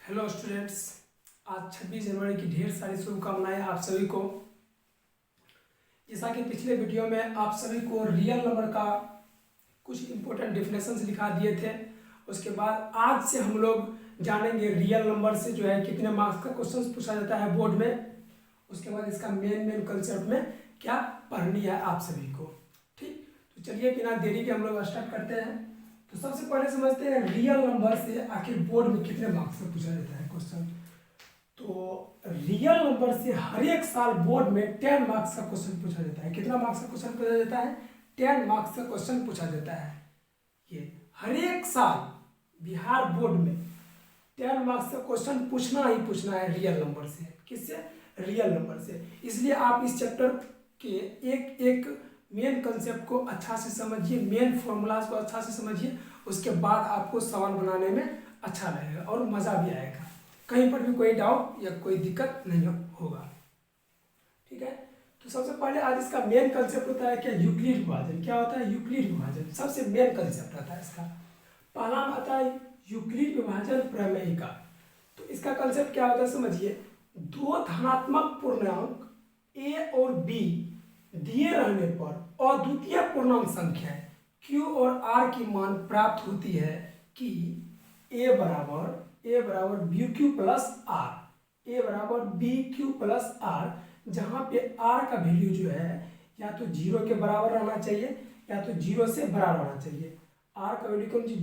Hello students, आज 26 जनवरी की ढेर सारी शुभकामनाएं आप सभी को। जैसा कि पिछले वीडियो में आप सभी को रियल नंबर का कुछ इंपॉर्टेंट डेफिनेशंस लिखा दिए थे, उसके बाद आज से हम लोग जानेंगे रियल नंबर से जो है कितने मार्क्स का क्वेश्चन पूछा जाता है बोर्ड में। उसके बाद इसका मेन कंसेप्ट में क्या पढ़नी है आप सभी को। ठीक, तो चलिए बिना देरी के हम लोग स्टार्ट करते हैं। तो सबसे पहले समझते हैं रियल नंबर से आखिर बोर्ड में कितने मार्क्स का पूछा जाता है क्वेश्चन। तो रियल नंबर से हर एक साल बोर्ड में 10 मार्क्स का क्वेश्चन पूछा जाता है। कितना मार्क्स का क्वेश्चन पूछा जाता है? 10 मार्क्स का क्वेश्चन पूछा जाता है। ये हर एक साल बिहार बोर्ड में 10 मार्क्स का क्वेश्चन पूछना ही पूछना है रियल नंबर से। किससे? रियल नंबर से। इसलिए आप इस चैप्टर के एक एक मेन कंसेप्ट को अच्छा से समझिए, मेन फॉर्मूलाज को अच्छा से समझिए, उसके बाद आपको सवाल बनाने में अच्छा लगेगा और मज़ा भी आएगा। कहीं पर भी कोई डाउट या कोई दिक्कत नहीं होगा। ठीक है, तो सबसे पहले आज इसका मेन कंसेप्ट होता है क्या? यूक्लिड विभाजन। क्या होता है? यूक्लिड विभाजन सबसे मेन कंसेप्ट आता है इसका। पहला आता है यूक्लिड विभाजन प्रमेय का। तो इसका कंसेप्ट क्या होता है समझिए। दो धनात्मक पूर्णांक a और b दिए रहने पर अद्वितीय पूर्णांक संख्याएं q और r की मान प्राप्त होती है कि a बराबर बी क्यू प्लस आर, ए बराबर बी क्यू प्लस आर, जहाँ पे r का वैल्यू जो है या तो 0 के बराबर रहना चाहिए या तो 0 से बड़ा रहना चाहिए। r का वैल्यू कौन सी?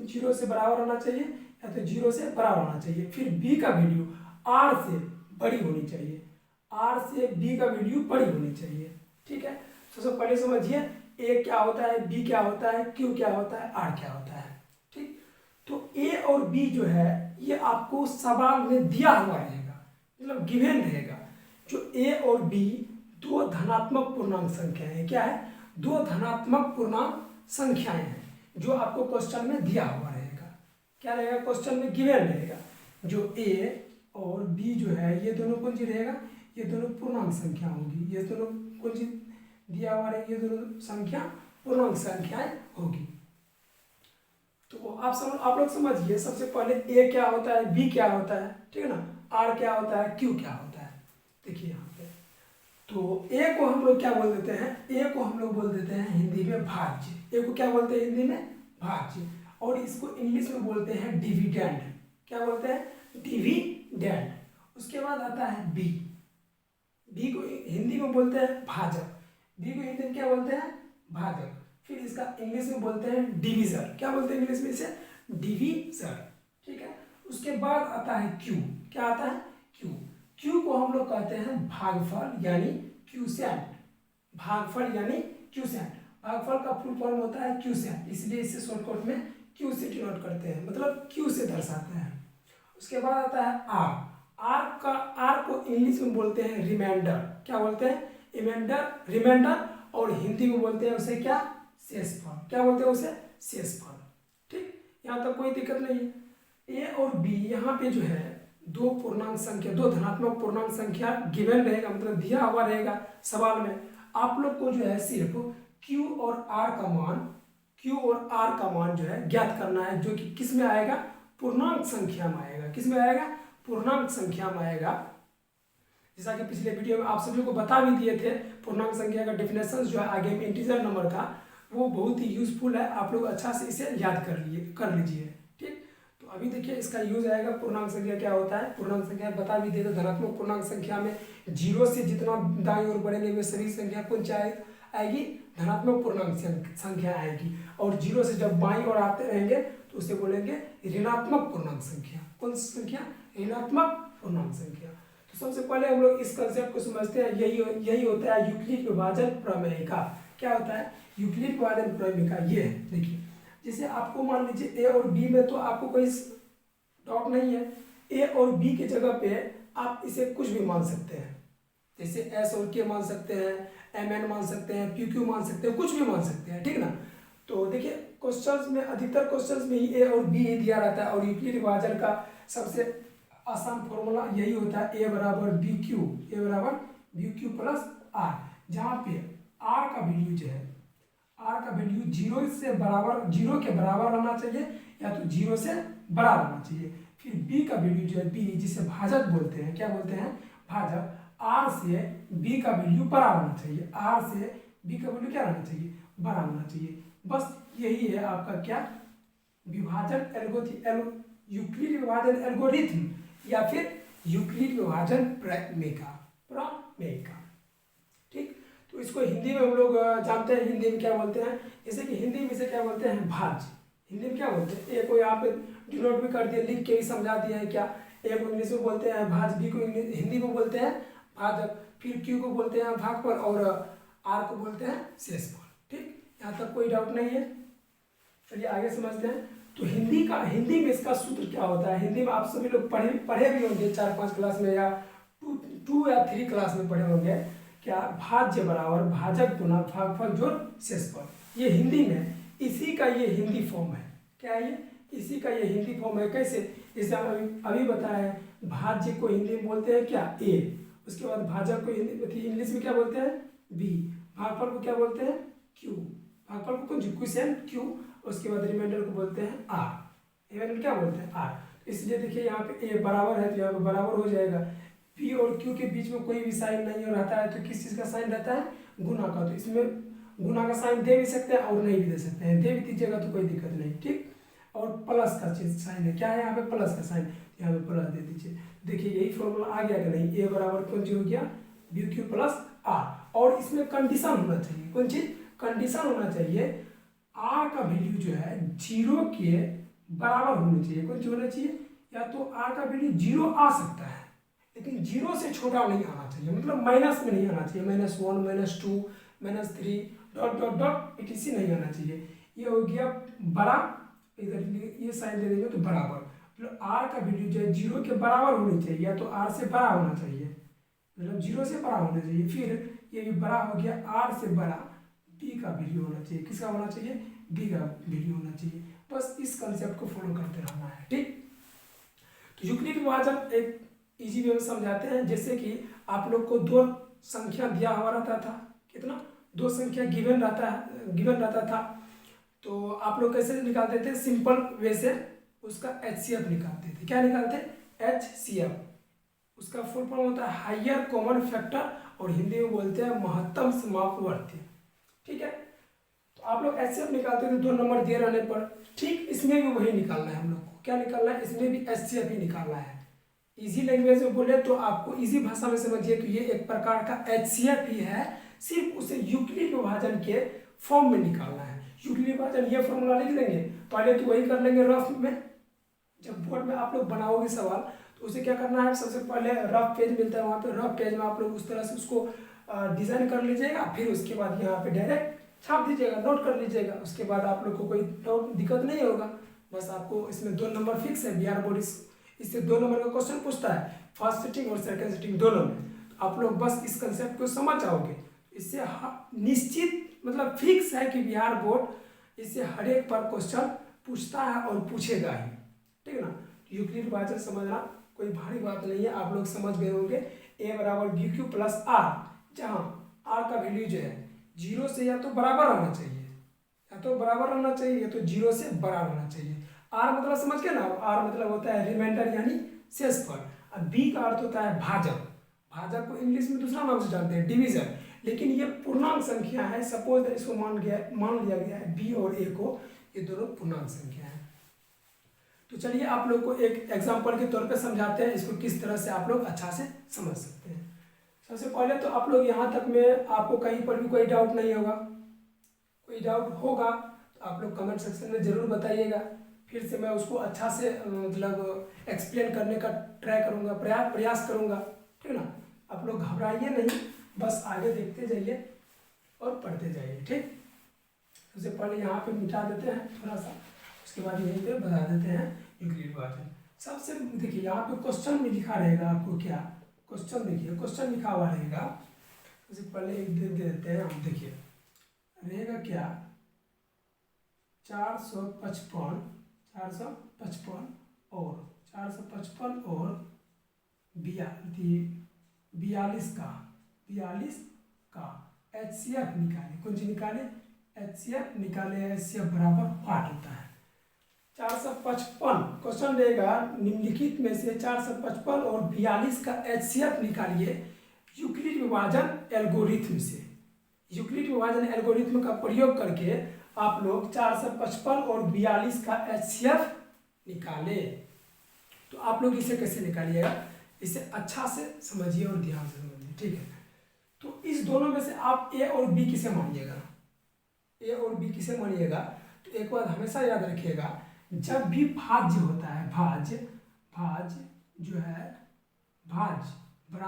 0 से बराबर रहना चाहिए या तो 0 से बड़ा रहना चाहिए। फिर b का वैल्यू r से बड़ी होनी चाहिए, r से b का वैल्यू बड़ी होनी चाहिए। ठीक है, तो सबसे पहले समझिए a क्या होता है, b क्या होता है, q क्या होता है, r क्या होता है। ठीक, तो a और b जो है ये आपको सवाल में दिया हुआ रहेगा, मतलब गिवन रहेगा। जो a और b दो धनात्मक पूर्णांक संख्याएं हैं। क्या है? दो धनात्मक पूर्णांक संख्याएं हैं जो आपको क्वेश्चन में दिया हुआ रहेगा। क्या रहेगा? क्वेश्चन में गिवन रहेगा। जो a और b जो है ये दोनों कौन सी रहेगा? ये दोनों पूर्णांक संख्या होगी। ये दोनों कौन सी दिया हुआ रहेगी? ये दोनों संख्या पूर्णांक संख्याएं होगी। तो आप लोग समझिए सबसे पहले a क्या होता है, b क्या होता है, ठीक है ना, r क्या होता है, q क्या होता है। देखिए यहाँ पे तो a को हम लोग क्या बोल देते हैं? a को हम लोग बोल देते हैं हिंदी में भाज्य। a को क्या बोलते हैं हिंदी में? भाज्य। और इसको इंग्लिश में बोलते हैं डिविडेंड। क्या बोलते हैं? डिविडेंड। उसके बाद आता है b को हिंदी में बोलते हैं भाजक। b को हिंदी में क्या बोलते हैं? भाजक। फिर इसका इंग्लिश में बोलते हैं डिवीजर। क्या बोलते हैं इंग्लिश में इसे? डिवीजर। ठीक है, उसके बाद आता है क्यू। क्या आता है? क्यू। क्यू को हम लोग कहते हैं भागफल यानी क्यूसेंट। भागफल यानी क्यूसेंट। भागफल का फुल फॉर्म होता है क्यूसेंट, इसलिए इसे शॉर्टकट में क्यू से डिनोट करते हैं, मतलब क्यू से दर्शाते हैं। उसके बाद आता है आर। आर को इंग्लिश में बोलते हैं रिमाइंडर। क्या बोलते हैं? रिमाइंडर। और हिंदी में बोलते हैं उसे क्या? शेषफल। क्या बोलते हैं उसे? शेषफल। ठीक, यहाँ तक कोई दिक्कत नहीं है। ए और बी यहाँ पे जो है दो पूर्णांक संख्या, दो धनात्मक पूर्णांक संख्या गिवन रहेगा, मतलब दिया हुआ रहेगा सवाल में। आप लोग को जो है सिर्फ क्यू और आर का मान जो है ज्ञात करना है, जो कि किस में आएगा? पूर्णांक संख्या में आएगा। किस में आएगा? पूर्णांक संख्या में आएगा। जैसा कि पिछले वीडियो में आप सभी को बता भी दिए थे, पूर्णांक संख्या का डेफिनेशन जो है आगे में इंटीजर नंबर का, वो बहुत ही यूजफुल है। आप लोग अच्छा से इसे याद कर लीजिए। ठीक, तो अभी देखिए इसका यूज आएगा। पूर्णांक संख्या क्या होता है? पूर्णांक संख्या बता भी दिए थे। धनात्मक पूर्णांक संख्या में 0 से जितना दाईं ओर बढ़ेंगे वे सभी संख्या कौन सी आएगी? धनात्मक पूर्णांक संख्या आएगी। और 0 से जब बाईं ओर आते रहेंगे तो उसे बोलेंगे ऋणात्मक पूर्णांक संख्या। कौन सी संख्या? ऋणात्मक पूर्णांक संख्या। तो सबसे पहले हम लोग इस कंसेप्ट को समझते हैं। यही होता है यूक्लिड विभाजन प्रमेय का। क्या होता है यूक्लिड विभाजन प्रमेय का? ये है, देखिए जैसे आपको मान लीजिए ए और बी में तो आपको कोई डाउट नहीं है। ए और बी की जगह पे आप इसे कुछ भी मान सकते हैं, जैसे एस और के मान सकते हैं, एम एन मान सकते हैं, पी क्यू मान सकते हैं, कुछ भी मान सकते हैं। ठीक ना, तो देखिए क्वेश्चंस में, अधिकतर क्वेश्चंस में ही ए और बी ही दिया रहता है। और यूक्लिड विभाजन का सबसे आसान फॉर्मूला यही होता है, ए बराबर बी क्यू प्लस आर, जहाँ पे आर का वैल्यू जो है, आर का वैल्यू 0 के बराबर रहना चाहिए या तो 0 से बड़ा रहना चाहिए। फिर b का वैल्यू जो है b जिसे भाजक बोलते हैं, क्या बोलते हैं, भाजक, r से b का वैल्यू बड़ा होना चाहिए, r से b का वैल्यू क्या रहना चाहिए, बड़ा होना चाहिए। बस यही है आपका क्या, विभाजन यूक्लिड विभाजन एल्गोरिथम या फिर यूक्लिड विभाजन प्रमेय का। ठीक, तो इसको हिंदी में हम लोग जानते हैं, हिंदी में क्या बोलते हैं, जैसे कि हिंदी में से क्या बोलते हैं, भाज्य, हिंदी में क्या बोलते हैं, ए को यहाँ पे डिनोट भी कर दिया, लिख के भी समझा दिया है क्या, ए को इंग्लिश में बोलते हैं भाज्य, बी को हिंदी में बोलते हैं भाजक, फिर क्यू को बोलते हैं भागफल और आर को बोलते हैं शेषफल। ठीक, यहाँ तक कोई डाउट नहीं है। चलिए आगे समझते हैं। तो हिंदी में इसका सूत्र क्या होता है, हिंदी में आप सभी लोग पढ़े भी होंगे 4-5 क्लास में या 2 या 3 क्लास में पढ़े होंगे, क्या, भाज्य बराबर भाजक गुना भागफल जोड़ शेषफल। ये हिंदी में इसी का ये हिंदी फॉर्म है, क्या है ये, इसी का ये हिंदी फॉर्म है। कैसे, जैसे हम अभी बताया है, भाज्य को हिंदी में बोलते हैं क्या, ए, उसके बाद भाजक को हिंदी इंग्लिश में क्या बोलते हैं, बी, भागफल को क्या बोलते हैं, क्यू, भागफल को क्वोशिएंट क्यू, उसके बाद रिमाइंडर को बोलते हैं आर, रिमाइंडर क्या बोलते हैं, आर। इसलिए देखिए यहाँ पे ए बराबर है तो यहाँ पे बराबर हो जाएगा, पी और क्यू के बीच में कोई भी साइन नहीं रहता है तो किस चीज़ का साइन रहता है, गुना का, तो इसमें गुना का साइन दे भी सकते हैं और नहीं भी दे सकते हैं, दे भी दीजिएगा तो कोई दिक्कत नहीं। ठीक, और प्लस का चीज साइन है, क्या है यहाँ पे, प्लस का साइन, यहाँ पे प्लस दे दीजिए। देखिए यही फॉर्मूला आ गया कि नहीं, ए बराबर कौन चीज हो गया, बी क्यू प्लस आर। और इसमें कंडीशन होना चाहिए, कौन चीज, कंडीशन होना चाहिए, आर का वैल्यू जो है 0 के बराबर होनी चाहिए, कौन चीज होना चाहिए, या तो आर का वैल्यू 0 आ सकता है लेकिन 0 से छोटा नहीं आना चाहिए, मतलब माइनस में नहीं आना चाहिए, -1 -2 -3 डॉट डॉट डॉट etc नहीं आना चाहिए। ये हो गया बड़ा, इधर ये साइन दे देंगे तो बराबर, मतलब आर का वैल्यू जो है 0 के बराबर होनी चाहिए, या तो आर से बड़ा होना चाहिए, मतलब 0 से बड़ा होना चाहिए। फिर ये भी बड़ा हो गया, आर से बड़ा बी का वैल्यू होना चाहिए, किसका होना चाहिए, बी का वैल्यू होना चाहिए। बस इस कंसेप्ट को फॉलो करते रहना है। ठीक, तो यूक्लिड विभाजन एक इजी वे में समझाते हैं। जैसे कि आप लोग को 2 संख्या दिया हुआ रहता था, कितना, 2 संख्या गिवन रहता था, तो आप लोग कैसे निकालते थे, सिंपल वे से उसका HCF निकालते थे। क्या निकालते, HCF, उसका फुल फॉर्म होता है हायर कॉमन फैक्टर, और हिंदी में बोलते हैं महत्तम समापवर्ती। ठीक है, तो आप लोग HCF निकालते थे 2 नंबर दिए रहने पर। ठीक, इसमें भी वही निकालना है हम लोग को, क्या निकालना है, इसमें भी HCF ही निकालना है। इजी लैंग्वेज में बोले तो आपको इजी भाषा में समझिए तो ये एक प्रकार का HCF ही है, सिर्फ उसे यूक्लिड विभाजन के फॉर्म में निकालना है। यूक्लिड विभाजन ये फॉर्मूला लिख लेंगे, पहले तो वही कर लेंगे रफ में, जब बोर्ड में आप लोग बनाओगे सवाल तो उसे क्या करना है, सबसे पहले रफ पेज मिलता है, वहाँ पे रफ पेज में आप लोग उस तरह से उसको डिज़ाइन कर लीजिएगा, फिर उसके बाद यहाँ पे डायरेक्ट छाप दीजिएगा, नोट कर लीजिएगा। उसके बाद आप लोग को कोई दिक्कत नहीं होगा। बस आपको इसमें 2 नंबर फिक्स है, बिहार बोर्ड इससे 2 नंबर का क्वेश्चन पूछता है, फर्स्ट सिटिंग और सेकंड सिटिंग दोनों में। तो आप लोग बस इस कंसेप्ट को समझ जाओगे, इससे निश्चित मतलब फिक्स है कि बिहार बोर्ड इससे हर एक पर क्वेश्चन पूछता है और पूछेगा ही। ठीक है ना, यूक्लिड विभाजन समझना कोई भारी बात नहीं है, आप लोग समझ गए होंगे। ए बराबर बी क्यू प्लस आर, जहाँ आर का वैल्यू जो है 0 से या तो बराबर होना चाहिए, या तो बराबर होना चाहिए, या तो 0 से बड़ा होना चाहिए। आर मतलब समझ गए ना, आर मतलब होता है रिमाइंडर यानी शेषफल। अब बी का अर्थ होता है भाजक, भाजक को इंग्लिश में दूसरा नाम से जानते हैं डिवीजन, लेकिन ये पूर्णांक संख्या है। सपोज इसको मान लिया गया है बी और ए को, ये दोनों पूर्णांक संख्या है। तो चलिए आप लोग को एक एग्जांपल के तौर पे समझाते हैं, इसको किस तरह से आप लोग अच्छा से समझ सकते हैं। सबसे पहले तो आप लोग यहाँ तक में आपको कहीं पर भी कोई डाउट नहीं होगा, कोई डाउट होगा तो आप लोग कमेंट सेक्शन में ज़रूर बताइएगा, फिर से मैं उसको अच्छा से मतलब एक्सप्लेन करने का ट्राई करूँगा, प्रयास करूँगा। ठीक है ना, आप लोग घबराइए नहीं, बस आगे देखते जाइए और पढ़ते जाइए। ठीक, सबसे पहले यहाँ पे मिटा देते हैं थोड़ा सा, उसके बाद यहीं पे बता देते हैं यूक्लिड विभाजन। सबसे देखिए यहाँ पे क्वेश्चन में लिखा रहेगा आपको, क्या क्वेश्चन, देखिए क्वेश्चन लिखा हुआ रहेगा। सबसे पहले एक दे देते हैं हम, देखिए रहेगा क्या, 455 और 42 का HCF निकाले, कौन सी निकाले, HCF निकाले। HCF बराबर 8 होता है, 455 क्वेश्चन रहेगा, निम्नलिखित में से 455 और 42 का HCF निकालिए यूक्लिड विभाजन एल्गोरिथम से। यूक्लिड विभाजन एल्गोरिथम का प्रयोग करके आप लोग 455 और 42 का HCF निकाले। तो आप लोग इसे कैसे निकालिएगा, इसे अच्छा से समझिए और ध्यान से समझिए, ठीक है। तो इस दोनों में से आप ए और बी किसे मानिएगा, ए और बी किसे मानिएगा, तो एक बात हमेशा याद रखिएगा, जब भी भाज्य होता है, भाज्य जो है, भाज्य बड़ा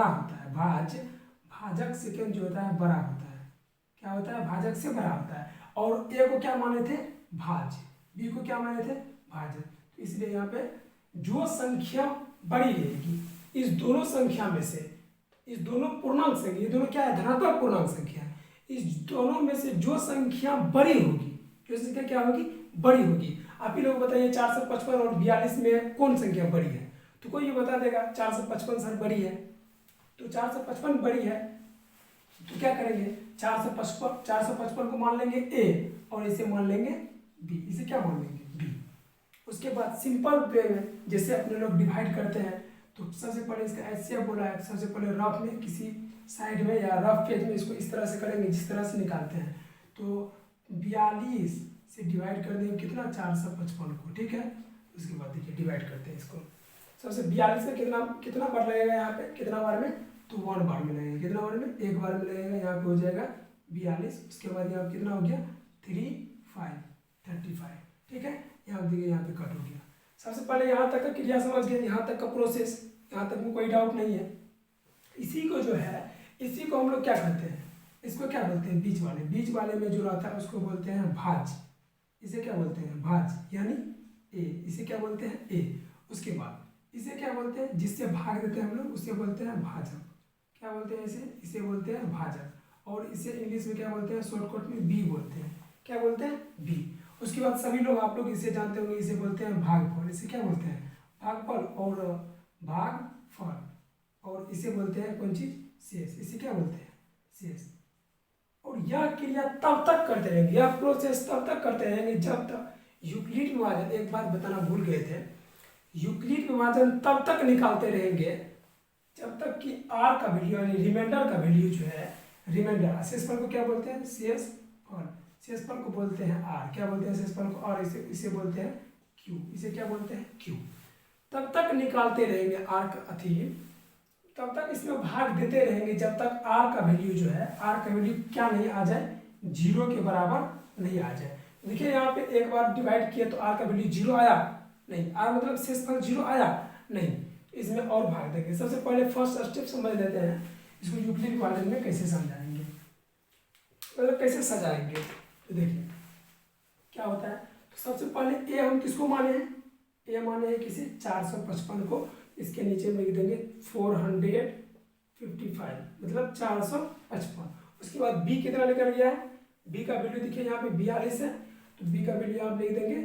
होता है, भाजक सेकेंड जो होता है बड़ा होता है, क्या होता है, भाजक से बड़ा होता है। और ए को क्या माने थे, भाज्य, बी को क्या माने थे, भाजक। तो इसलिए यहाँ पे जो संख्या बड़ी रहेगी इस दोनों संख्या में से, इस दोनों पूर्णांक संख्या, ये दोनों क्या है, धनात्मक पूर्णांक संख्या है, इस दोनों में से जो संख्या बड़ी होगी, जो संख्या क्या होगी, बड़ी होगी। आप ही लोग बताइए 455 और 42 में कौन संख्या बड़ी है, तो कोई ये बता देगा 455 सर बड़ी है, तो 455 बड़ी है, तो क्या करेंगे, 455 को मान लेंगे ए और इसे मान लेंगे बी, इसे क्या मान लेंगे, बी। उसके बाद सिंपल वे में जैसे अपने लोग डिवाइड करते हैं, तो सबसे पहले इसका HCF बोला है, सबसे पहले रफ में किसी साइड में या रफ पेज में इसको इस तरह से करेंगे जिस तरह से निकालते हैं। तो 42 से डिवाइड कर देंगे कितना, 455 को, ठीक है। उसके बाद देखिए डिवाइड करते हैं इसको, सबसे 42 का कितना बार लगेगा यहाँ पे, कितना बार में, तो 1 बार में लगेगा, कितना बार में, 1 बार में लगेगा, यहाँ पे हो जाएगा 42। उसके बाद यहाँ कितना हो गया, 3 5 35, ठीक है। यहाँ देखिए यहाँ पे कट हो गया। सबसे पहले यहाँ तक का क्रिया समझ गए, यहाँ तक का प्रोसेस, यहाँ तक में कोई डाउट नहीं है। इसी को जो है, इसी को हम लोग क्या करते हैं, इसको क्या बोलते हैं, बीच वाले में जो रहता है उसको बोलते हैं भाज्य, इसे क्या बोलते हैं, भाज्य यानी ए, इसे क्या बोलते हैं, ए। उसके बाद इसे क्या बोलते हैं, जिससे भाग देते हैं हम लोग उसे बोलते हैं भाजक, क्या बोलते हैं इसे बोलते हैं भाजक। और इसे इंग्लिश में क्या बोलते हैं, शॉर्टकट में बी बोलते हैं, क्या बोलते हैं, बी। उसके बाद सभी लोग आप लोग इसे जानते होंगे, इसे बोलते हैं भागफल, इसे क्या बोलते हैं, भागफल और भागफल। और इसे बोलते हैं कौन चीज, शेष, इसे क्या बोलते हैं, शेष। और यह क्रिया तब तक करते रहेंगे, यह प्रोसेस तब तक करते रहेंगे जब तक यूक्लिड विभाजन, एक बात बताना भूल गए थे, यूक्लिड विभाजन तब तक निकालते रहेंगे जब तक कि आर का वैल्यू यानी रिमाइंडर का वैल्यू जो है, रिमाइंडर, शेषफल को क्या बोलते हैं, शेषफल, शेषफल को बोलते हैं आर, क्या बोलते हैं शेषफल को, और इसे बोलते हैं क्यू, इसे क्या बोलते हैं, क्यू। तब तक निकालते रहेंगे आर का अथी, तब तक इसमें भाग देते रहेंगे जब तक आर का वैल्यू जो है, आर का वैल्यू क्या नहीं आ जाए, 0 के बराबर नहीं आ जाए। देखिए यहाँ पे एक बार डिवाइड किए तो आर का वैल्यू 0 आया नहीं, आर मतलब शेषफल 0 आया नहीं, इसमें और भाग देंगे। सबसे पहले फर्स्ट स्टेप समझ लेते हैं, इसको यूक्लिड विभाजन में कैसे समझाएंगे, मतलब कैसे सजाएंगे। तो देखिए क्या होता है, तो सबसे पहले ए हम किसको माने हैं, ए माने हैं किसी 455 को, इसके नीचे में लिख देंगे 455 मतलब 455। उसके बाद बी कितना लेकर गया है, बी का वैल्यू देखिए यहाँ पे 42 है, तो बी का वैल्यू आप लिख देंगे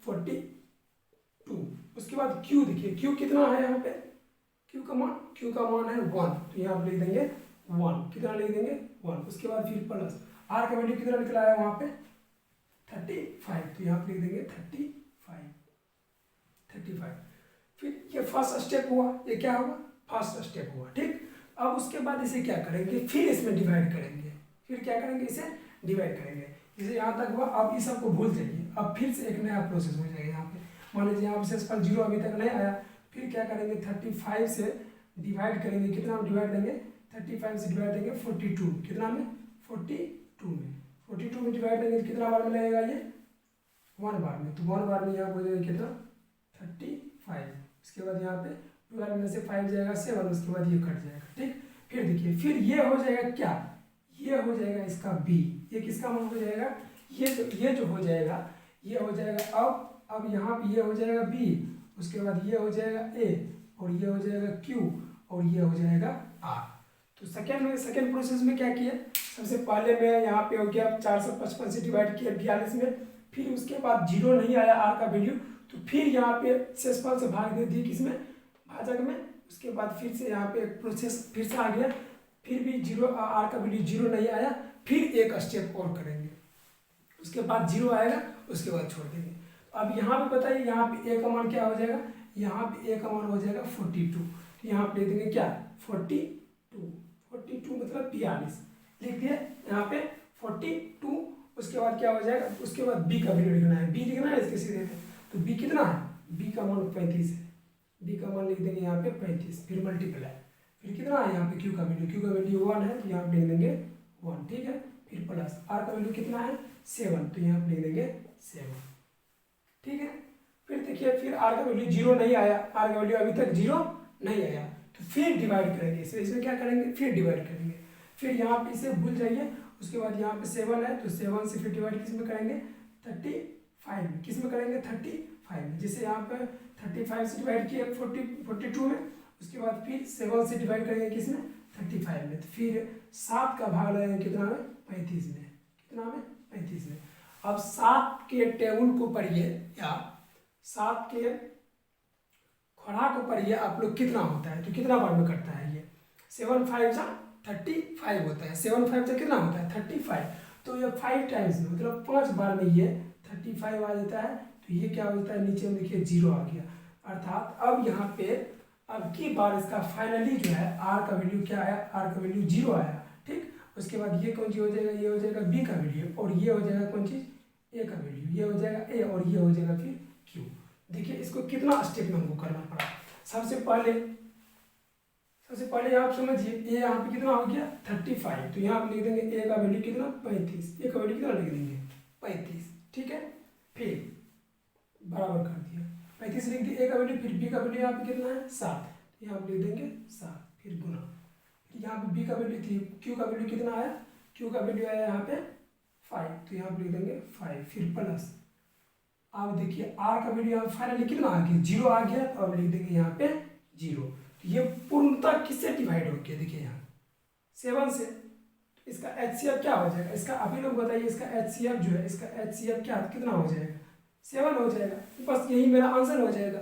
42। उसके बाद क्यू देखिए, क्यू कितना है यहाँ पे, क्यू का मान है 1, तो यहाँ पे लिख देंगे 1, कितना लिख देंगे 1। उसके बाद फिर प्लस आर का वैल्यू कितना निकला है वहाँ पे 35, तो यहाँ पे लिख देंगे 35। फिर ये फर्स्ट स्टेप हुआ, ये क्या हुआ, फर्स्ट स्टेप हुआ, ठीक। अब उसके बाद इसे क्या करेंगे, फिर इसमें डिवाइड करेंगे, फिर क्या करेंगे, इसे डिवाइड करेंगे। जैसे यहाँ तक हुआ, अब इस सबको भूल जाइए, अब फिर से एक नया प्रोसेस हो जाएगा। यहाँ पे मान लीजिए यहाँ शेषफल 0 अभी तक नहीं आया, फिर क्या करेंगे 35 से डिवाइड करेंगे, कितना डिवाइड देंगे, 35 से डिवाइड देंगे 42, कितना में 42 में डिवाइड देंगे कितना बार में लगेगा, ये 1 बार में, तो 1 बार में यहाँ हो जाएगा कितना 35। उसके बाद यहाँ पे 12 में से 5 जाएगा 7, उसके बाद ये कट जाएगा, ठीक। फिर देखिए फिर ये हो जाएगा क्या, ये हो जाएगा इसका बी, ये किसका मान हो जाएगा, ये जो हो जाएगा, ये हो जाएगा अब यहाँ पे ये हो जाएगा बी, उसके बाद ये हो जाएगा ए, और ये हो जाएगा क्यू, और ये हो जाएगा आर। तो सेकेंड प्रोसेस में क्या किया, सबसे पहले में यहाँ पे हो गया 455 से डिवाइड किया 42 में, फिर उसके बाद 0 नहीं आया आर का वैल्यू, तो फिर यहाँ पे शेषफल से भाग दे दी किसमें, भाजक में। उसके बाद फिर से यहाँ पे प्रोसेस फिर से आ गया, फिर भी 0 आर का वैल्यू 0 नहीं आया, फिर एक स्टेप और करेंगे, उसके बाद 0 आएगा, उसके बाद छोड़ देंगे। तो अब यहाँ पे बताइए, यहाँ पे ए का मान क्या हो जाएगा, यहाँ पे ए का मान हो जाएगा 42। तो यहाँ पे लिख देंगे क्या 42, 42 मतलब 42 लिख दिया यहाँ पे 42। उसके बाद क्या हो जाएगा, उसके बाद बी का वैल्यू लिखना है, बी लिखना है इसके सीधे पे। तो बी कितना है, बी का मान 35 है, बी का मान लिख देंगे यहाँ पे 35, फिर मल्टीप्लाई, फिर कितना है यहाँ पे क्यू का वैल्यू, क्यू का वैल्यू 1 है तो यहाँ पे लिख देंगे 1, ठीक है। फिर प्लस आर का वैल्यू कितना है 7, तो यहाँ पे लिख देंगे 7, ठीक है। फिर देखिए फिर आर का वैल्यू 0 नहीं आया, आर का वैल्यू अभी तक 0 नहीं आया, तो फिर डिवाइड करेंगे इसमें क्या करेंगे, फिर डिवाइड करेंगे। फिर यहाँ पे इसे भूल जाइए, उसके बाद यहाँ पे 7 है तो 7 से फिर डिवाइड किस में करेंगे 35 में, किस में करेंगे 35 में। जैसे यहाँ पे 35 से डिवाइड किया 42 में, उसके बाद फिर 7 से डिवाइड करेंगे किस में 35 में, तो फिर 7 का भाग लगेगा कितना में 35 में, कितना में 35 में। अब 7 के टेबल को पढ़िए या 7 के खड़ा को पढ़िए आप लोग, कितना होता है तो कितना बार में करता है ये 7 5 जा 35 होता है, 7 5 जा कितना होता है 35, तो ये 5 टाइम्स में मतलब 5 बार में ये 35 आ जाता है। तो ये क्या होता है नीचे में देखिए 0 आ गया, अर्थात अब यहाँ पे अब की बार इसका फाइनली जो है आर का वैल्यू क्या आया, आर का वैल्यू 0 आया, ठीक। उसके बाद ये कौन चीज हो जाएगा, ये हो जाएगा बी का वैल्यू, और ये हो जाएगा कौन चीज ए का वैल्यू, ये हो जाएगा ए और ये हो जाएगा फिर क्यू। देखिए इसको कितना स्टेप में हमको करना पड़ा। सबसे पहले आप समझिए ए यहाँ पे कितना हो गया 35, तो यहाँ पे लिख देंगे ए का वैल्यू कितना 35, ए का वैल्यू कितना लिख देंगे 35, ठीक है। फिर बराबर कर दिया 35 लिख दिया ए का वैल्यू, फिर बी का वैल्यू यहाँ पे कितना है 7, तो यहाँ पे लिख देंगे 7, फिर गुना, फिर यहाँ पे बी का वैल्यू थी, क्यू का वैल्यू कितना आया, क्यू का वैल्यू आया यहाँ पे 5, तो यहाँ पे लिख देंगे 5, फिर प्लस। अब देखिए आर का वैल्यू यहाँ फाइनली कितना आ गया 0 आ गया, तो अब लिख देंगे यहाँ पे 0। तो ये पूर्णतः किससे डिवाइड हो गया, देखिए यहाँ 7 से, तो इसका HCF क्या हो जाएगा, इसका अभी लोग बताइए इसका HCF जो है, इसका HCF क्या कितना हो जाएगा 7 हो जाएगा, बस यही मेरा आंसर हो जाएगा।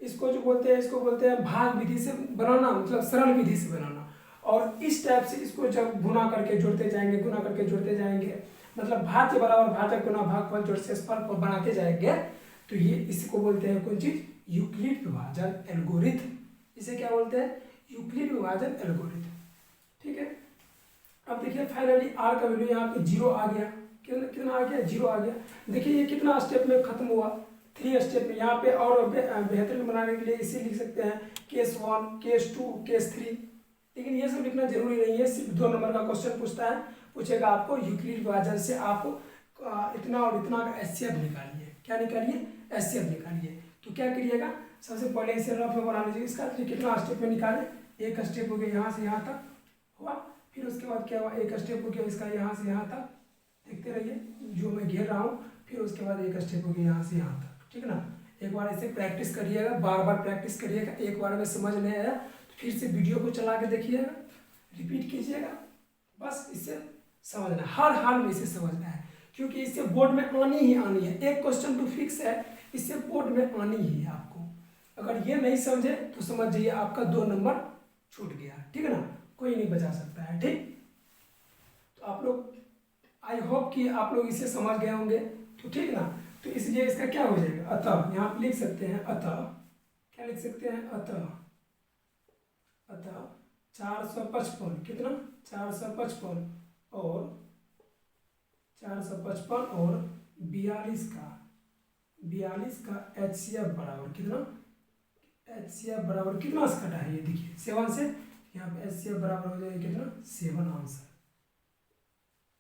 इसको जो बोलते हैं, इसको बोलते हैं भाग विधि से बनाना, मतलब सरल विधि से बनाना। और इस टाइप से इसको जब गुना करके जोड़ते जाएंगे, गुना करके जोड़ते जाएंगे, मतलब भाज्य बराबर भाजक गुना भागफल जोड़ शेषफल बनाते जाएंगे, तो ये इसको बोलते हैं कौन चीज यूक्लिड विभाजन एल्गोरिथम। इसे क्या बोलते हैं यूक्लिड विभाजन एल्गोरिथम, ठीक है। अब देखिए फाइनली आर का वैल्यू यहाँ पे 0 आ गया, कितना आ गया 0 आ गया। देखिए ये कितना स्टेप में खत्म हुआ 3 स्टेप में। यहाँ पे और बेहतरीन बनाने के लिए इसे लिख सकते हैं केस 1 केस 2 केस 3, लेकिन ये सब लिखना जरूरी नहीं है, सिर्फ 2 नंबर का क्वेश्चन पूछेगा आपको यूक्लिड विभाजन से आप इतना और इतना का HCF निकालिए, क्या निकालिए HCF निकालिए। तो क्या करिएगा सबसे पहले इसे रफ में बना लीजिए, इसका कितना स्टेप में निकाले, एक स्टेप हो गया यहाँ से यहाँ तक हुआ, फिर उसके बाद क्या हुआ एक स्टेप हो गया इसका यहाँ से यहाँ तक, देखते रहिए जो मैं घेर रहा हूँ, फिर उसके बाद एक स्टेप हो गया यहाँ से यहाँ तक, ठीक है ना। एक बार इसे प्रैक्टिस करिएगा, बार बार प्रैक्टिस करिएगा, एक बार में समझ नहीं आया तो फिर से वीडियो को चला के देखिएगा, रिपीट कीजिएगा, बस इससे समझना, हर हाल में इसे समझना है, क्योंकि इससे बोर्ड में आनी ही आनी है। एक क्वेश्चन तो फिक्स है, इससे बोर्ड में आनी ही है आपको। अगर ये नहीं समझे तो समझ जाइए आपका 2 नंबर छूट गया, ठीक है ना, कोई नहीं बचा सकता है, ठीक। तो आप लोग आई होप कि आप लोग इसे समझ गए होंगे, तो ठीक ना। तो इसलिए इसका क्या हो जाएगा अतः, यहाँ पे लिख सकते हैं अतः, क्या लिख सकते हैं अतः 455 कितना 455 और 455 और 42 का HCF बराबर कितना, HCF बराबर कितना से कटा है ये देखिए 7 से, यहाँ पे HCF बराबर हो जाएगा कितना 7 आंसर।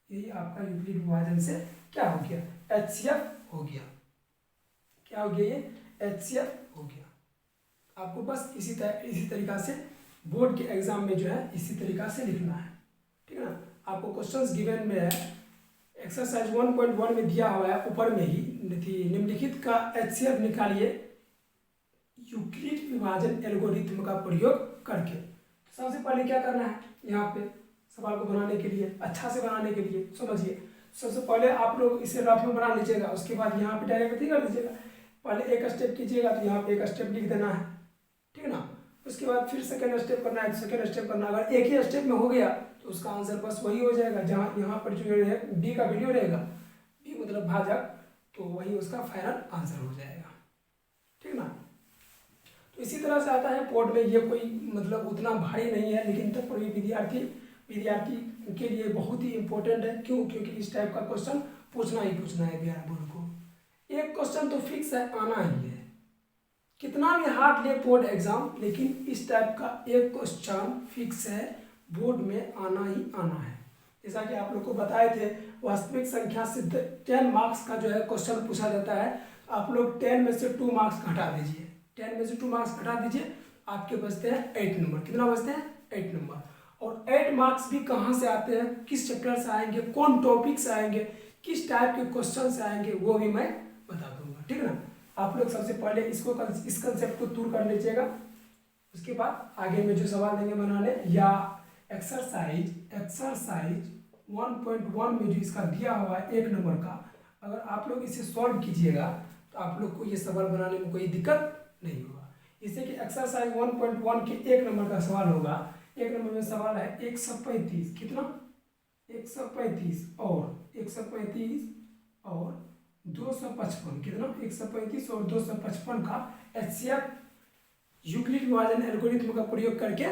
यही आपका यूक्लिड विभाजन से क्या हो गया HCF हो गया, क्या हो गया ये HCF हो गया। आपको बस इसी तरीका से बोर्ड के एग्जाम में जो है इसी तरीका से लिखना है, ठीक है ना। आपको क्वेश्चंस गिवन में है, एक्सरसाइज 1.1 में दिया हुआ है ऊपर में ही निम्नलिखित का HCF निकालिए यूक्लिड विभाजन एल्गोरिथम का प्रयोग करके। तो सबसे पहले क्या करना है, यहाँ पे सवाल को बनाने के लिए, अच्छा से बनाने के लिए समझिए, सबसे पहले आप लोग इसे रफ में बना लीजिएगा, उसके बाद यहाँ पे डायरेक्ट कर दीजिएगा। पहले एक स्टेप कीजिएगा तो यहाँ पे एक स्टेप लिख देना है, ठीक है ना। उसके बाद फिर सेकेंड स्टेप करना है, सेकेंड स्टेप करना, अगर एक ही स्टेप में हो गया तो उसका आंसर बस वही हो जाएगा, जहाँ यहाँ पर जो है बी का वैल्यू रहेगा, बी मतलब भाजक, तो वही उसका फाइनल आंसर हो जाएगा, ठीक ना। तो इसी तरह से आता है बोर्ड में, ये कोई मतलब उतना भारी नहीं है, लेकिन तब पर भी विद्यार्थी के लिए बहुत ही इंपॉर्टेंट है। क्यों? क्योंकि इस टाइप का क्वेश्चन पूछना ही पूछना है बिहार बोर्ड को। एक क्वेश्चन तो फिक्स है, आना ही है, कितना भी हार्ड ले बोर्ड एग्जाम, लेकिन इस टाइप का एक क्वेश्चन फिक्स है, बोर्ड में आना ही आना है। जैसा कि आप लोग को बताए थे, वास्तविक संख्या से 10 मार्क्स का जो है क्वेश्चन पूछा जाता है। आप लोग 10 में से 2 मार्क्स घटा दीजिए, 10 में से 2 मार्क्स घटा दीजिए, आपके बचते हैं 8 नंबर। कितना बचते हैं? 8 नंबर। और 8 मार्क्स भी कहाँ से आते हैं, किस चैप्टर से आएंगे, कौन टॉपिक से आएंगे, किस टाइप के क्वेश्चन से आएंगे, वो भी मैं बता दूंगा, ठीक ना। आप लोग सबसे पहले इस कंसेप्ट को दूर कर लीजिएगा, उसके बाद आगे में जो सवाल देंगे बनाने, या एक्सरसाइज 1.1 में जो इसका दिया हुआ है 1 नंबर का, अगर आप लोग इसे सॉल्व कीजिएगा तो आप लोग को ये सवाल बनाने में कोई दिक्कत नहीं होगा। इससे कि एक्सरसाइज 1.1 के 1 नंबर का सवाल होगा। 1 नंबर में सवाल है 135, कितना? 135 और 255, कितना? 135 और 255 का एचसीएफ यूक्लिड विभाजन एल्गोरिथ्म का प्रयोग करके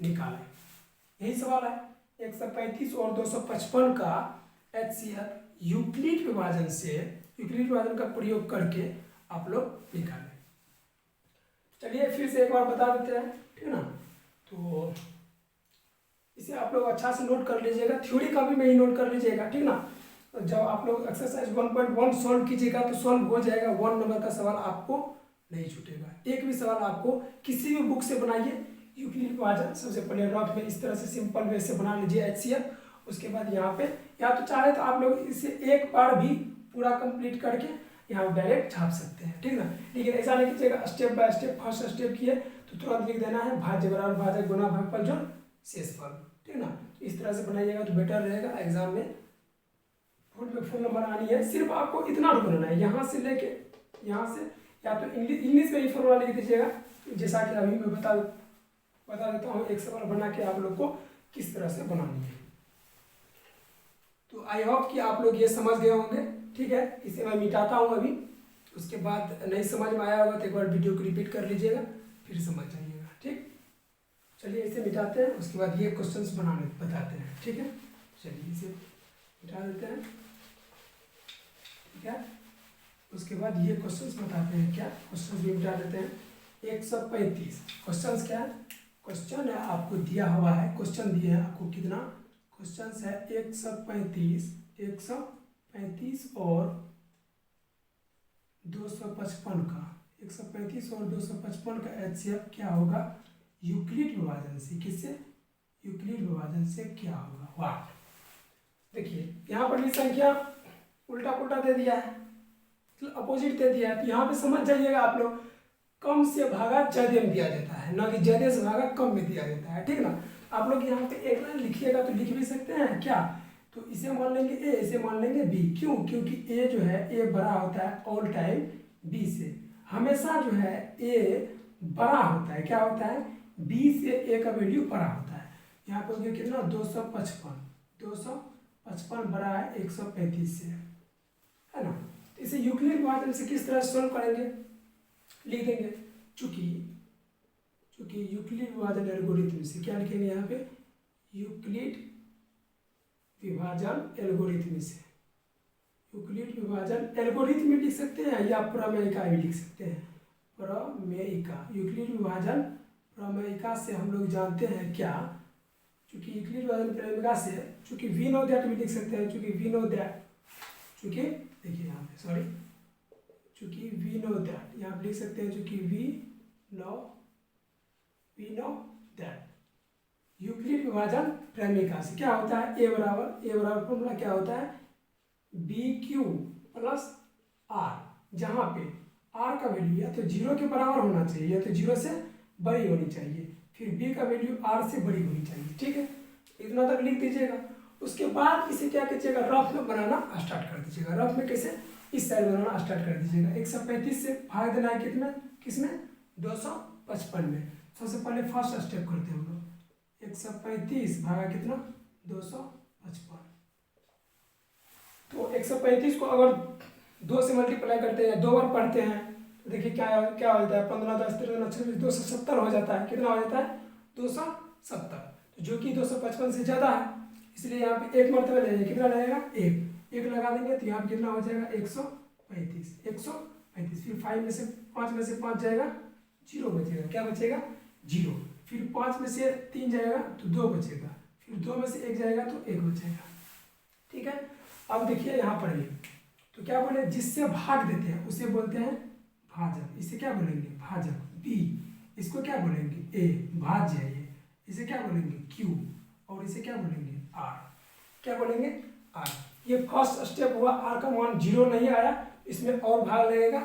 निकालें। यही सवाल है, 135 और 255 का एचसीएफ यूक्लिड विभाजन का प्रयोग करके आप लोग निकालें। चलिए फिर से एक बार बता देते हैं, ठीक ना। तो इसे आप लोग अच्छा से नोट कर लीजिएगा, थ्योरी का भी नहीं नोट कर लीजिएगा, ठीक ना। तो जब आप लोग एक्सरसाइज 1.1 सॉल्व कीजिएगा तो सॉल्व हो जाएगा, 1 नंबर का सवाल आपको नहीं छूटेगा। एक भी सवाल आपको किसी भी बुक से बनाइए, यूक्लिड विभाजन सबसे पहले रफ में इस तरह से सिंपल वे से बना लीजिए एचसीएफ। उसके बाद यहाँ पे या तो चाहे तो आप लोग इसे एक बार भी पूरा कंप्लीट करके यहाँ डायरेक्ट छाप सकते हैं, ठीक ना। लेकिन ऐसा नहीं कीजिएगा, step by step first step किए तो तुरंत लिख देना है भाज्य बराबर भाजक गुना भागफल जोड़ शेषफल, ठीक ना। इस तरह से बनाइएगा तो बेटर रहेगा, एग्जाम में फुल नंबर आनी है। सिर्फ आपको इतना ढूंढना है, यहाँ से लेके यहाँ से, या तो इंग्लिश में ही फॉर्मूला लिख दीजिएगा, जैसा कि अभी मैं बता देता हूँ एक सवाल बना के आप लोग को किस तरह से बनानी है। तो आई होप कि आप लोग ये समझ गए होंगे, ठीक है। इसे मैं मिटाता हूँ अभी, उसके बाद नहीं समझ में आया होगा तो एक बार वीडियो को रिपीट कर लीजिएगा, फिर समझ जाइएगा, ठीक। चलिए इसे मिटाते हैं, उसके बाद ये क्वेश्चंस बताते हैं, ठीक है। चलिए इसे मिटा देते हैं, ठीक है। उसके बाद ये क्वेश्चंस बताते हैं, क्या क्वेश्चंस भी मिटा देते हैं। 135 क्वेश्चंस क्या है? क्वेश्चन है आपको दिया हुआ है, क्वेश्चन दिए हैं आपको, कितना क्वेश्चन है? 135 और 255 का, 135 और 255 का एचसीएफ क्या होगा? यूक्लिड विभाजन से। किससे? यूक्लिड विभाजन से क्या होगा? वाट। देखिए यहाँ पर भी संख्या उल्टा पुल्टा दे दिया है, अपोजिट दे दिया है, तो यहाँ पे समझ जाइएगा आप लोग, कम से भागा ज्यादा में दिया जाता है, ना कि ज्यादा से भागा कम में दिया जाता है, ठीक ना। आप लोग यहाँ पे एक लाइन लिखिएगा तो लिख भी सकते हैं, क्या? तो इसे मान लेंगे ए, इसे मान लेंगे बी। क्यों? क्योंकि ए जो है, ए बड़ा होता है ऑल टाइम बी से, हमेशा जो है ए बड़ा होता है, क्या होता है? बी से ए का वैल्यू बड़ा होता है। यहाँ पे हो गया कितना? 255 बड़ा है 135 से, है ना। इसे यूक्लिड विभाजन से किस तरह सॉल्व करेंगे? लिख देंगे, चूंकि यूक्लिड विभाजन एल्गोरिथम से, क्या लिखेंगे यहाँ पे? यूक्लिड विभाजन एल्गोरिथम से, यूक्लिड विभाजन एल्गोरिथम लिख सकते हैं या प्रमेयिका भी लिख सकते हैं, प्रमेयिका। यूक्लिड विभाजन प्रमेयिका से हम लोग जानते हैं क्या? चूंकि यूक्लिड विभाजन प्रमेयिका से, चूंकि वी नो दैट भी लिख सकते हैं, चूंकि वी नो दैट, चूंकि देखिए यहाँ पे सॉरी, चूंकि वी नो दैट यहाँ पे लिख सकते हैं, चूंकि वी नो दैट यूक्लिड विभाजन प्रमेयिका से क्या होता है? ए बराबर फॉर्मूला क्या होता है? बी क्यू प्लस आर, जहाँ पे आर का वैल्यू या तो 0 के बराबर होना चाहिए या तो 0 से बड़ी होनी चाहिए, फिर बी का वैल्यू आर से बड़ी होनी चाहिए, ठीक है। इतना तक लिख दीजिएगा। उसके बाद इसे क्या कीजिएगा? रफ में बनाना स्टार्ट कर दीजिएगा। रफ में कैसे? इस साइड बनाना स्टार्ट कर दीजिएगा। 135 से भाग देना है कितने? किसमें? 255 में। सबसे पहले फर्स्ट स्टेप करते हैं हम लोग, 135 भागा कितना? 255। तो 135 को अगर 2 से मल्टीप्लाई करते हैं, 2 बार पढ़ते हैं तो देखिए क्या क्या हो जाता है, 15 10 13 26 270 हो जाता है। कितना हो जाता है? 270। तो जो कि 255 से ज़्यादा है, इसलिए यहाँ पे एक मरतबा ले जाएंगे। कितना लगेगा? एक लगा देंगे तो यहाँ पे कितना हो जाएगा? 135। फिर 5 में से 5 में से 5 जाएगा, 0 बचेगा। क्या बचेगा? 0। फिर 5 में से 3 जाएगा तो 2 बचेगा। फिर 2 में से 1 जाएगा तो 1 बचेगा। ठीक है। अब देखिए यहाँ पढ़िए, तो क्या बोले, जिससे भाग देते हैं उसे बोलते हैं भाजक। इसे क्या बोलेंगे? भाजक। बी। इसको क्या बोलेंगे? ए। भाज्य है ये। इसे क्या बोलेंगे? क्यू। और इसे क्या बोलेंगे? आर। क्या बोलेंगे? आर। ये फर्स्ट स्टेप हुआ, आर का मान 0 नहीं आया, इसमें और भाग लगेगा।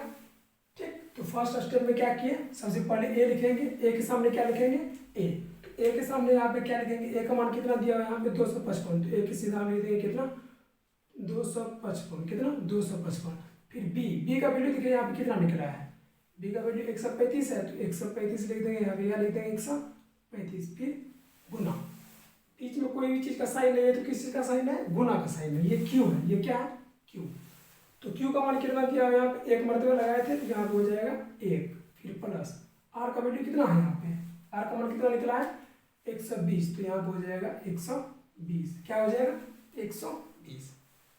ठीक, तो फर्स्ट स्टेप में क्या किए, सबसे पहले ए लिखेंगे। ए के सामने क्या लिखेंगे? ए। तो ए के सामने यहाँ पे क्या लिखेंगे? ए का मान कितना दिया हुआ है यहाँ पे? 255। तो ए के सीधा हम लिख देंगे कितना? 255। कितना? 255। फिर बी का वैल्यू देखिए यहाँ पे कितना निकला है? बी का वैल्यू 135 है, तो 135 लिख देंगे यहाँ पे। यहाँ लिख देंगे 135। फिर गुना, बीच में कोई भी चीज़ का साइन नहीं है तो किस चीज़ का साइन है? गुना का साइन है। ये क्यू है, ये क्या है? क्यू। तो क्यू का मान कितना दिया हुआ है यहाँ पे? एक मरतबा लगाए थे तो यहाँ पे हो जाएगा 1। फिर प्लस आर का वैल्यू कितना है यहाँ पे? आर का मान कितना निकला है? 120। तो यहाँ पे हो जाएगा 120। क्या हो जाएगा? 120।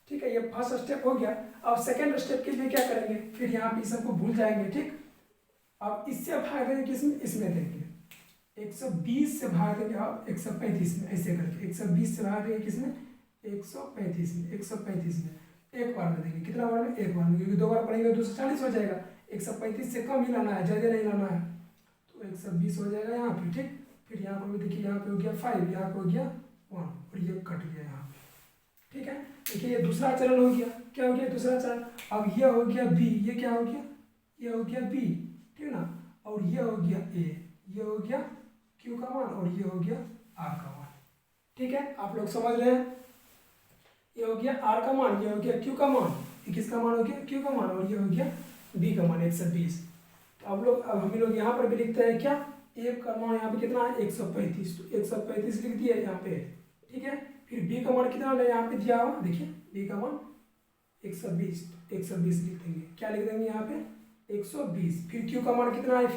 ठीक है, ये फर्स्ट स्टेप हो गया। अब सेकेंड स्टेप के लिए क्या करेंगे? फिर यहाँ पे सबको भूल जाएंगे। ठीक, अब इससे भाग देंगे किसमें? इसमें देंगे। 120 से भाग देंगे अब 135 में, ऐसे करके 120 से भाग देंगे किसमें? 135 में। 135 में एक बार में देंगे। कितना बार में? एक बार में, क्योंकि 2 बार पढ़ेंगे 240 हो जाएगा। 135 से कम ही लाना है, ज़्यादा नहीं लाना है। तो 120 हो जाएगा यहाँ पे। ठीक, फिर यहाँ पर भी देखिए, यहाँ पे हो गया 5, यहाँ पे हो गया 1 और ये कट गया यहाँ पे। ठीक है, देखिए ये दूसरा चरण हो गया। क्या हो गया? दूसरा चरण। अब ये हो गया बी, ये क्या हो गया? ये हो गया बी। ठीक है ना, और ये हो गया ए, ये हो गया क्यू का मान और ये हो गया आर का मान। ठीक है, आप लोग समझ रहे हैं? ये हो गया आर का मान, ये हो गया क्यू का मान, ये किसका मान हो गया? क्यू का मान, और ये हो गया बी का मान 120। तो अब हम लोग यहाँ पर भी लिखते हैं क्या? ए का मान यहाँ पे कितना है? 135। तो 135 लिख दिया यहाँ पे। ठीक है, फिर बी का मान कितना है यहाँ पे दिया हुआ? देखिए बी का मान 120, 120 लिख देंगे। क्या लिख देंगे यहाँ पे? 120। फिर क्यू का मान कितना है?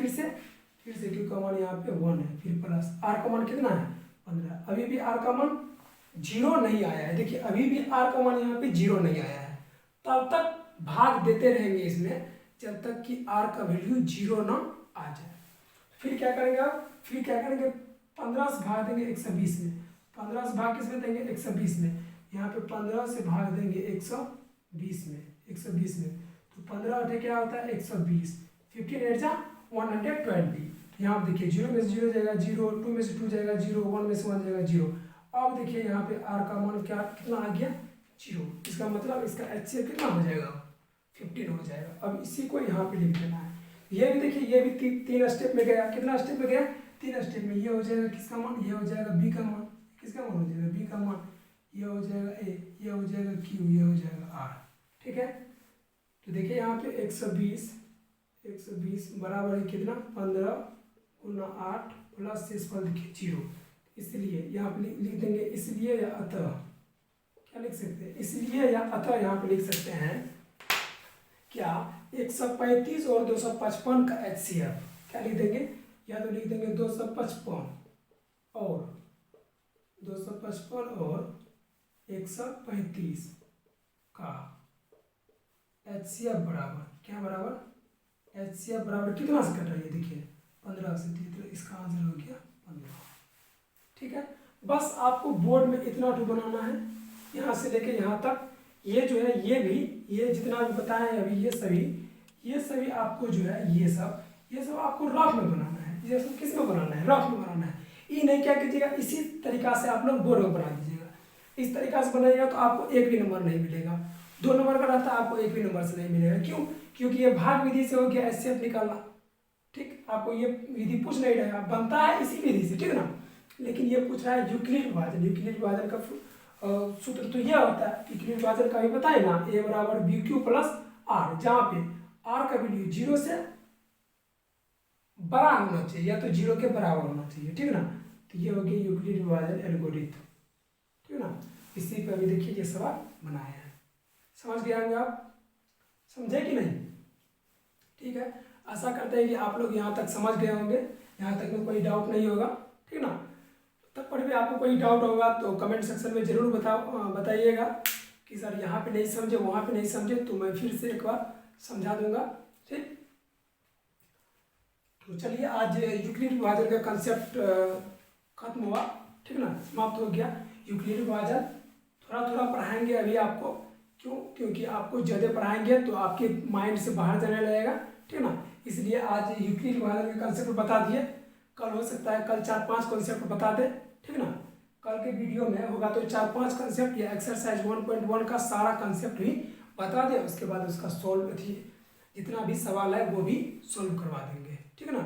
फिर से क्यू का मान यहाँ पे 1 है। फिर प्लस आर का मान कितना है? 15। अभी भी आर का मान 0 नहीं आया है। देखिए अभी भी आर का मान यहाँ पे 0 नहीं आया है। तब तक भाग देते रहेंगे इसमें जब तक कि आर का वैल्यू 0 ना आ जाए। फिर क्या करेंगे आप? फिर क्या करेंगे? 15 से भाग देंगे 120 में। 15 से भाग किसमें देंगे? 120 में। यहाँ पे 15 से भाग देंगे 120 में। 120 में तो 15 अठे क्या होता है? 120। 15 8 जा 120। यहाँ पे देखिए 0 में से 0 जाएगा 0, 2 में से 2 जाएगा 0, 1 में से 1 जाएगा 0। अब देखिए यहाँ पे आर का मान क्या कितना आ गया? 0। इसका मतलब इसका HCF कितना हो जाएगा? 15 हो जाएगा। अब इसी को यहाँ पे लिख देना है। ये भी देखिए, ये भी तीन स्टेप में गया। कितना स्टेप में गया? 3 स्टेप में। ये हो जाएगा किसका मान? ये हो जाएगा बी का मान। किसका मान हो जाएगा? बी का मान। ये हो जाएगा ए, ये हो जाएगा क्यू, ये हो जाएगा आर। ठीक है, तो देखिए यहाँ पे 120 बराबर है कितना? 15 गुना 8 प्लस शेषफल देखिए 0। इसलिए यहाँ पे लिख देंगे इसलिए या अतः। क्या लिख सकते हैं? इसलिए या अतः यहाँ पे लिख सकते हैं क्या? 135 और 255 का HCF क्या लिख देंगे? या तो लिख देंगे 255 और 135 का HCF बराबर क्या? बराबर HCF बराबर कितना से कट रही है? देखिए 15 से, तो इसका आंसर हो गया 15। ठीक है, बस आपको बोर्ड में इतना टू बनाना है, यहाँ से लेके यहाँ तक। ये जो है ये जितना भी बताएं अभी ये सभी आपको जो है ये सब आपको रफ में बनाना है। ये सब किस में बनाना है? रफ में बनाना है। ये नहीं क्या कीजिएगा, इसी तरीका से आप लोग बोर्ड में बना दीजिएगा। इस तरीका से बनाइएगा तो आपको एक भी नंबर नहीं मिलेगा। 2 नंबर का रहता है, आपको एक भी नंबर से नहीं मिलेगा। क्यों? क्योंकि ये भाग विधि से हो गया HCF निकालना। ठीक, आपको ये विधि पूछ नहीं रहेगा, बनता है इसी विधि से। ठीक ना, लेकिन ये पूछ रहा है यूक्लिड विभाजन। यूक्लिड विभाजन का सूत्र तो यह होता है, यूक्लिड विभाजन का भी बताए ना, ए बराबर बी क्यू प्लस आर, जहाँ पे आर का वैल्यू 0 से बड़ा होना चाहिए या तो 0 के बराबर होना चाहिए। ठीक ना, तो ये हो गया यूक्लिड विभाजन एल्गोरिथम। ठीक ना, इसी पर भी देखिए ये सवाल बनाया है। समझ गए होंगे आप? समझे कि नहीं? ठीक है, आशा करते हैं कि आप लोग यहाँ तक समझ गए होंगे, यहाँ तक में कोई डाउट नहीं होगा, ठीक ना। तब पर भी आपको कोई डाउट होगा तो कमेंट सेक्शन में ज़रूर बताइएगा कि सर यहाँ पे नहीं समझे, वहाँ पे नहीं समझे, तो मैं फिर से एक बार समझा दूंगा, ठीक। तो चलिए, आज यूक्लिड विभाजन का कंसेप्ट खत्म हुआ, ठीक ना, समाप्त हो गया। यूक्लिड विभाजन थोड़ा थोड़ा पढ़ाएंगे अभी आपको, क्योंकि आपको ज़्यादा पढ़ाएंगे तो आपके माइंड से बाहर जाने लगेगा, ठीक ना। इसलिए आज यूक्लिड विभाजन के कंसेप्ट बता दिए, कल हो सकता है कल 4-5 कॉन्सेप्ट बता दे, ठीक ना। कल के वीडियो में होगा तो 4-5 कंसेप्ट या एक्सरसाइज 1.1 का सारा कंसेप्ट भी बता दे, उसके बाद उसका सोल्व जितना भी सवाल है वो भी सोल्व करवा देंगे, ठीक है ना।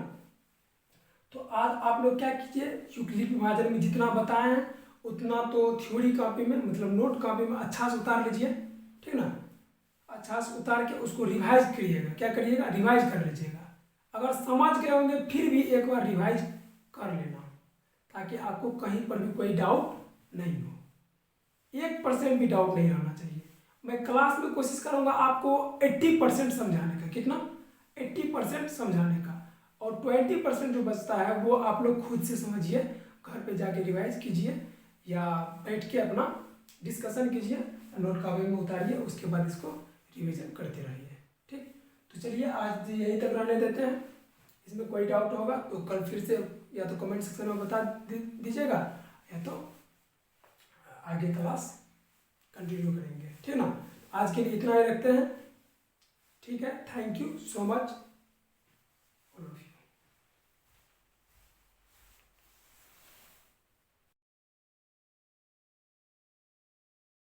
तो आज आप लोग क्या कीजिए, यूक्लिड विभाजन में जितना बताए हैं उतना तो थ्योरी कॉपी में, मतलब नोट कॉपी में अच्छा से उतार लीजिए, ठीक ना। अच्छा से उतार के उसको रिवाइज करिएगा, क्या करिएगा, रिवाइज कर लीजिएगा। अगर समझ गए होंगे फिर भी एक बार रिवाइज कर लेना, ताकि आपको कहीं पर भी कोई डाउट नहीं हो, 1% भी डाउट नहीं रहना चाहिए। मैं क्लास में कोशिश करूँगा आपको 80% समझाने का, कितना, 80% समझाने का, और 20% जो बचता है वो आप लोग खुद से समझिए, घर पे जाके रिवाइज कीजिए या बैठ के अपना डिस्कशन कीजिए, नोट कॉपी में उतारिए, उसके बाद इसको रिवीजन करते रहिए, ठीक। तो चलिए आज यहीं तक रहने देते हैं। इसमें कोई डाउट होगा तो कल फिर से या तो कमेंट सेक्शन में बता दीजिएगा, या तो आगे क्लास कंटिन्यू करेंगे, ठीक ना। आज के लिए इतना ही रखते हैं, ठीक है। Thank you so much.